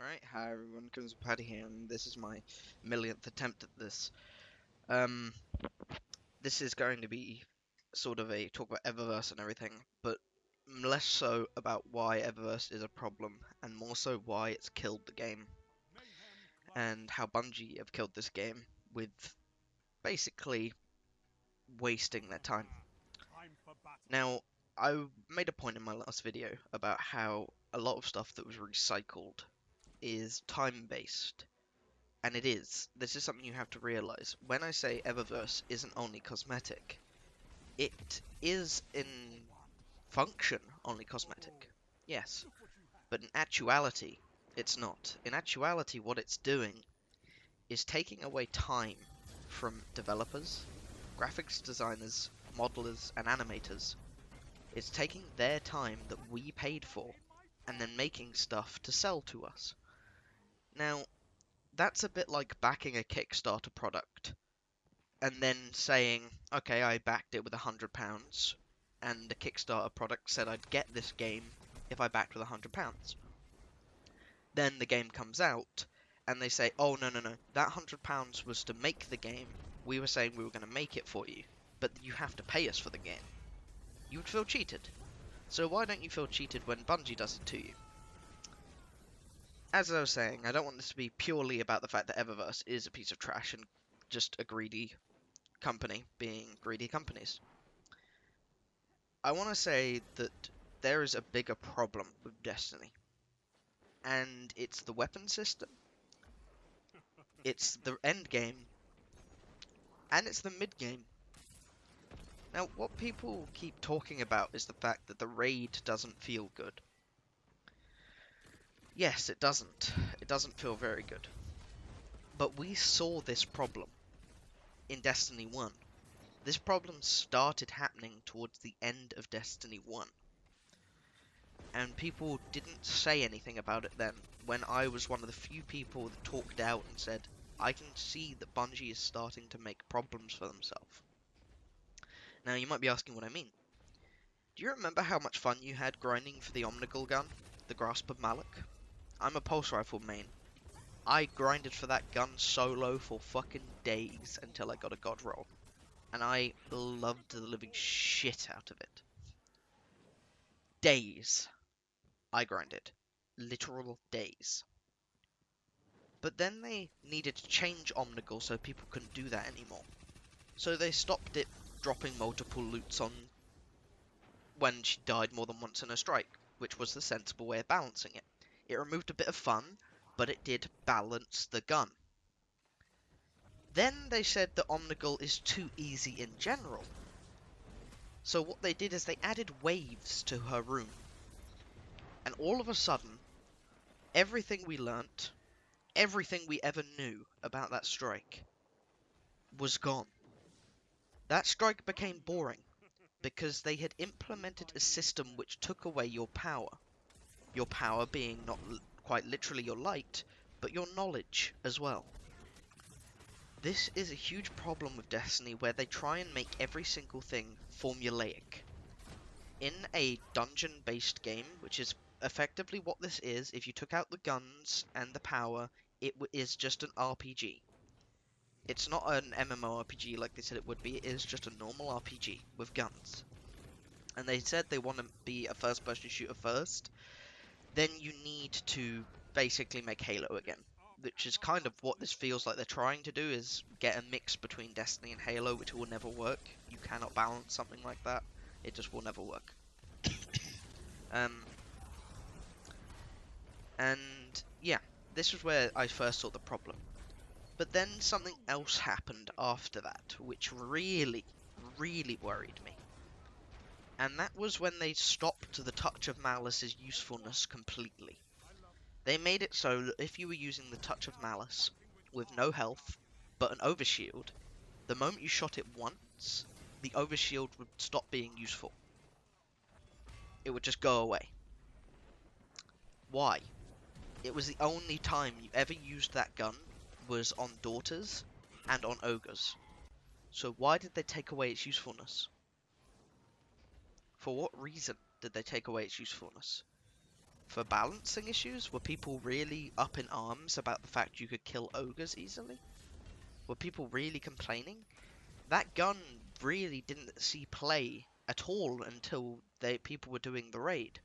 Alright, hi everyone, comes Paddy here, and this is my millionth attempt at this. This is going to be sort of a talk about Eververse and everything, but less so about why Eververse is a problem, and more so why it's killed the game, and how Bungie have killed this game with basically wasting their time. Now, I made a point in my last video about how a lot of stuff that was recycled is time-based. And it is. This is something you have to realize. When I say Eververse isn't only cosmetic, it is in function only cosmetic. Yes. But in actuality, it's not. In actuality, what it's doing is taking away time from developers, graphics designers, modelers, and animators. It's taking their time that we paid for and then making stuff to sell to us. Now, that's a bit like backing a Kickstarter product and then saying, okay, I backed it with £100 and the Kickstarter product said I'd get this game if I backed with £100. Then the game comes out and they say, oh, no, that £100 was to make the game. We were saying we were going to make it for you, but you have to pay us for the game. You would feel cheated. So why don't you feel cheated when Bungie does it to you? As I was saying, I don't want this to be purely about the fact that Eververse is a piece of trash and just a greedy company being greedy companies. I want to say that there is a bigger problem with Destiny, and it's the weapon system, it's the end game, and it's the mid game. Now, what people keep talking about is the fact that the raid doesn't feel good. Yes, it doesn't. It doesn't feel very good. But we saw this problem in Destiny 1. This problem started happening towards the end of Destiny 1. And people didn't say anything about it then, when I was one of the few people that talked out and said, I can see that Bungie is starting to make problems for themselves. Now, you might be asking what I mean. Do you remember how much fun you had grinding for the Omnigul gun, the Grasp of Malak? I'm a pulse rifle main. I grinded for that gun solo for fucking days until I got a god roll. And I loved the living shit out of it. Days. I grinded. Literal days. But then they needed to change Omnigul so people couldn't do that anymore. So they stopped it dropping multiple loots on when she died more than once in a strike, which was the sensible way of balancing it. It removed a bit of fun, but it did balance the gun. Then they said that Omnigul is too easy in general. So what they did is they added waves to her room. And all of a sudden, everything we learnt, everything we ever knew about that strike, was gone. That strike became boring, because they had implemented a system which took away your power. Your power being not quite literally your light, but your knowledge as well. This is a huge problem with Destiny, where they try and make every single thing formulaic. In a dungeon-based game, which is effectively what this is, if you took out the guns and the power, it is just an RPG. It's not an MMORPG like they said it would be, it is just a normal RPG with guns. And they said they want to be a first-person shooter first, then you need to basically make Halo again. Which is kind of what this feels like they're trying to do, is get a mix between Destiny and Halo, which will never work. You cannot balance something like that. It just will never work. And yeah, this was where I first saw the problem. But then something else happened after that, which really, really worried me. And that was when they stopped the Touch of Malice's usefulness completely. They made it so that if you were using the Touch of Malice with no health, but an overshield, the moment you shot it once, the overshield would stop being useful. It would just go away. Why? It was the only time you ever used that gun was on daughters and on ogres. So why did they take away its usefulness? For what reason did they take away its usefulness? for balancing issues? Were people really up in arms about the fact you could kill ogres easily? Were people really complaining? That gun really didn't see play at all until people were doing the raid.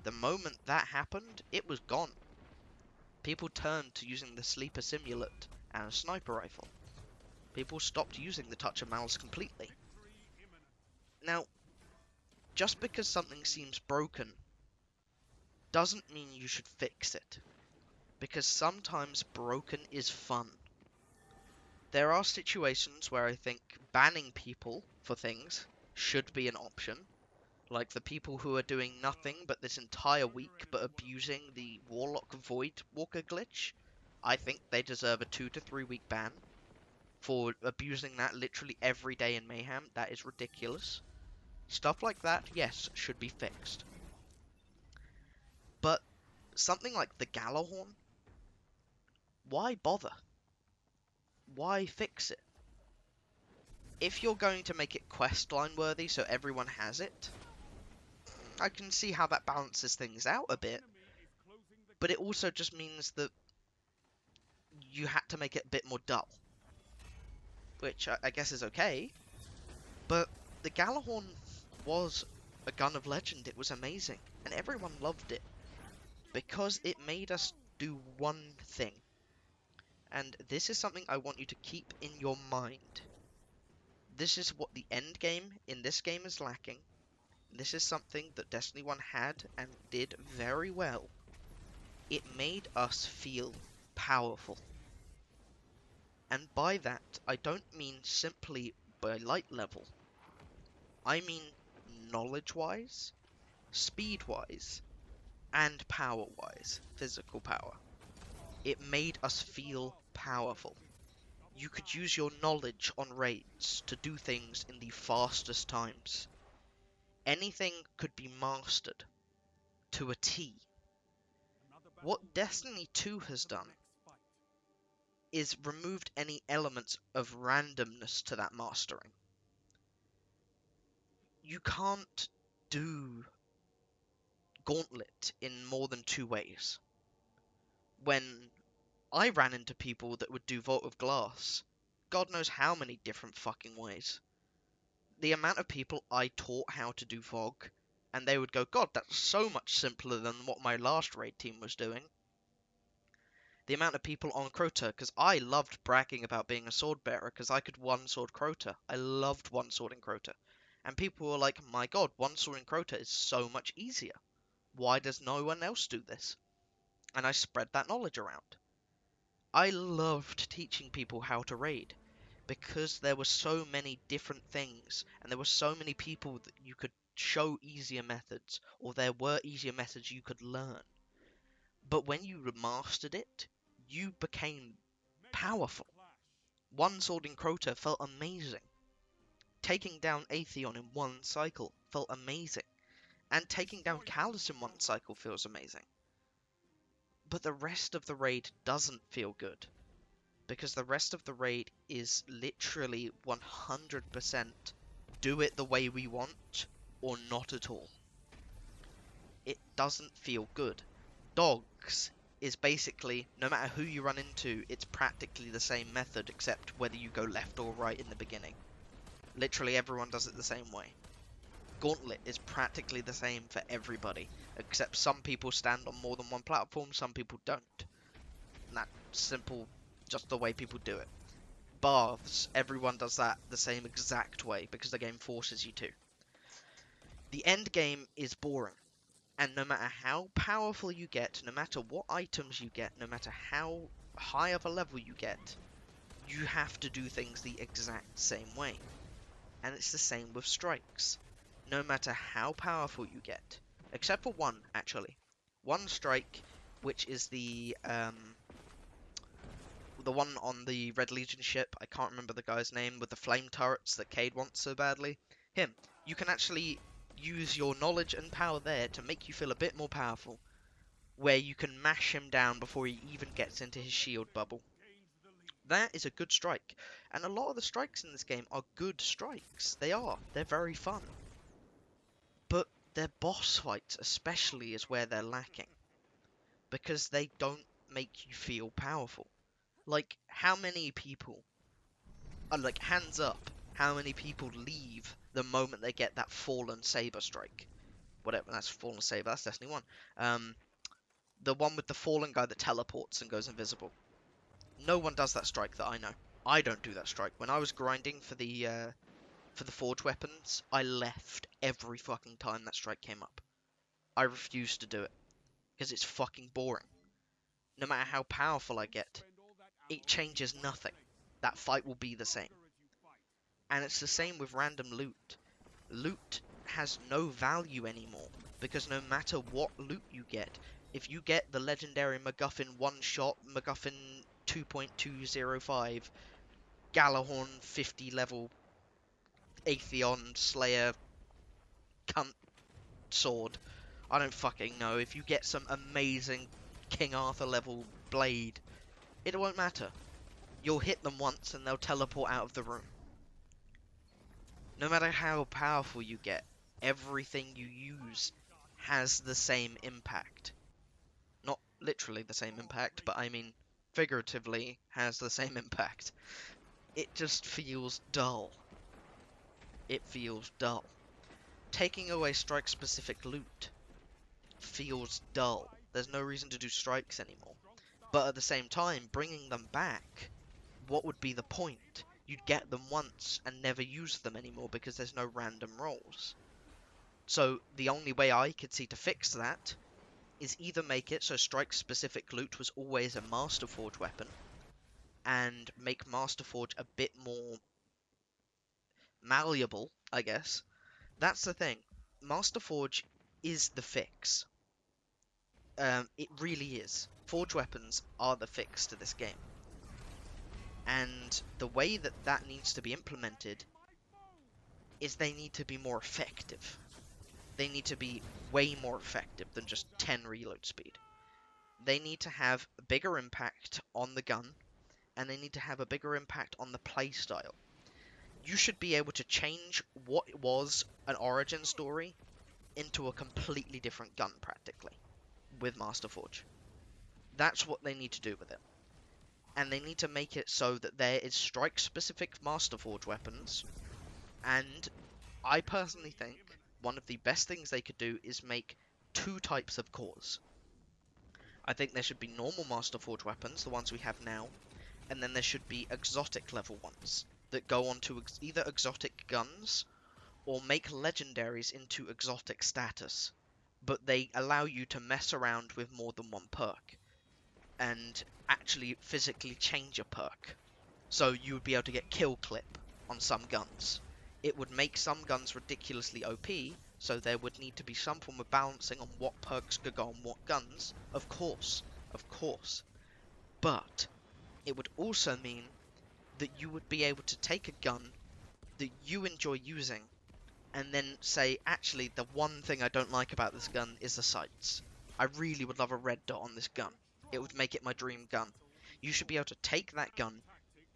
The moment that happened, it was gone. People turned to using the sleeper simulant and a sniper rifle. People stopped using the touch of malice completely. Now, just because something seems broken doesn't mean you should fix it, because sometimes broken is fun. There are situations where I think banning people for things should be an option, like the people who are doing nothing but this entire week but abusing the Warlock Void Walker glitch. I think they deserve a 2 to 3 week ban for abusing that literally every day in Mayhem. That is ridiculous. Stuff like that, yes, should be fixed. But something like the Galahorn, why bother? Why fix it? If you're going to make it questline worthy so everyone has it, I can see how that balances things out a bit. But it also just means that you had to make it a bit more dull. Which I guess is okay. But the Galahorn was a gun of legend. It was amazing. And everyone loved it. Because it made us do one thing. And this is something I want you to keep in your mind. This is what the end game in this game is lacking. This is something that Destiny 1 had and did very well. It made us feel powerful. And by that, I don't mean simply by light level. I mean knowledge-wise, speed-wise, and power-wise, physical power. It made us feel powerful. You could use your knowledge on raids to do things in the fastest times. Anything could be mastered to a T. What Destiny 2 has done is removed any elements of randomness to that mastering. You can't do Gauntlet in more than 2 ways. When I ran into people that would do Vault of Glass, God knows how many different fucking ways. The amount of people I taught how to do Fog, and they would go, God, that's so much simpler than what my last raid team was doing. The amount of people on Crota, because I loved bragging about being a sword bearer, because I could one-sword Crota. I loved one-swording Crota. And people were like, my god, one-swording Crota is so much easier. Why does no one else do this? And I spread that knowledge around. I loved teaching people how to raid, because there were so many different things, and there were so many people that you could show easier methods, or there were easier methods you could learn. But when you mastered it, you became powerful. One-swording Crota felt amazing. Taking down Atheon in one cycle felt amazing. And taking down Callus in one cycle feels amazing. But the rest of the raid doesn't feel good. Because the rest of the raid is literally 100% do it the way we want, or not at all. It doesn't feel good. Dogs is basically, no matter who you run into, it's practically the same method, except whether you go left or right in the beginning. Literally everyone does it the same way. Gauntlet is practically the same for everybody, except some people stand on more than one platform, some people don't. And that's simple, just the way people do it. Baths, everyone does that the same exact way, because the game forces you to. The end game is boring. And no matter how powerful you get, no matter what items you get, no matter how high of a level you get, you have to do things the exact same way. And it's the same with strikes. No matter how powerful you get, except for one, actually. One strike, which is the one on the Red Legion ship, I can't remember the guy's name, with the flame turrets that Cade wants so badly. Him. You can actually use your knowledge and power there to make you feel a bit more powerful, where you can mash him down before he even gets into his shield bubble. That is a good strike, and a lot of the strikes in this game are good strikes. They are. They're very fun. But their boss fights especially is where they're lacking. because they don't make you feel powerful. Like, how many people, like, hands up, how many people leave the moment they get that Fallen Saber strike? Whatever, that's Fallen Saber, that's Destiny 1. The one with the Fallen guy that teleports and goes invisible. No one does that strike that I know. I don't do that strike. When I was grinding for the forge weapons, I left every fucking time that strike came up. I refused to do it because it's fucking boring. No matter how powerful I get, it changes nothing. That fight will be the same. And it's the same with random loot. Loot has no value anymore because no matter what loot you get, if you get the legendary MacGuffin one shot, MacGuffin 2.205, Galahorn 50 level Atheon Slayer cunt sword, I don't fucking know. If you get some amazing King Arthur level blade, it won't matter. You'll hit them once and they'll teleport out of the room. No matter how powerful you get, everything you use has the same impact. Not literally the same impact, but I mean figuratively has the same impact. It just feels dull. It feels dull. Taking away strike-specific loot feels dull. There's no reason to do strikes anymore. But at the same time, bringing them back, what would be the point? You'd get them once and never use them anymore because there's no random rolls. So the only way I could see to fix that is either make it so strike-specific loot was always a Master Forge weapon, and make Master Forge a bit more malleable, I guess. That's the thing. Master Forge is the fix. It really is. Forge weapons are the fix to this game. And the way that that needs to be implemented is they need to be more effective. They need to be way more effective than just 10 reload speed. They need to have a bigger impact on the gun, and they need to have a bigger impact on the playstyle. You should be able to change what was an origin story into a completely different gun, practically, with Master Forge. That's what they need to do with it. And they need to make it so that there is strike-specific Master Forge weapons, and I personally think one of the best things they could do is make two types of cores. I think there should be normal Master Forge weapons, the ones we have now, and then there should be exotic level ones that go on to either exotic guns or make legendaries into exotic status, but they allow you to mess around with more than one perk and actually physically change a perk. So you would be able to get kill clip on some guns. It would make some guns ridiculously OP, so there would need to be some form of balancing on what perks could go on what guns, of course, but it would also mean that you would be able to take a gun that you enjoy using and then say, actually, the one thing I don't like about this gun is the sights. I really would love a red dot on this gun. It would make it my dream gun. You should be able to take that gun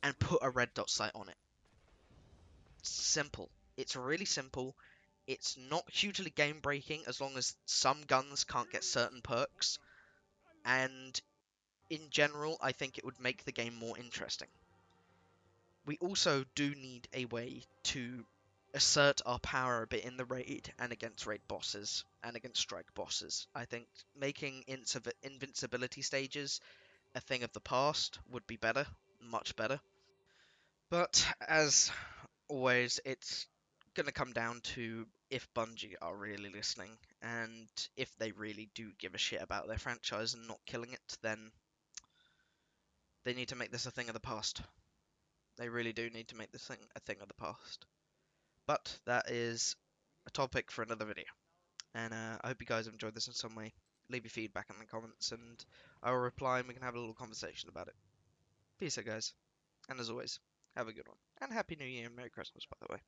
and put a red dot sight on it. Simple. It's really simple. It's not hugely game breaking as long as some guns can't get certain perks. And in general, I think it would make the game more interesting. We also do need a way to assert our power a bit in the raid and against raid bosses and against strike bosses. I think making invincibility stages a thing of the past would be better, much better. But as always, it's going to come down to if Bungie are really listening, and if they really do give a shit about their franchise and not killing it, then they need to make this a thing of the past. They really do need to make this thing a thing of the past. But that is a topic for another video, and I hope you guys have enjoyed this in some way. Leave your feedback in the comments, and I will reply, and we can have a little conversation about it. Peace out, guys, and as always, have a good one, and Happy New Year and Merry Christmas, by the way.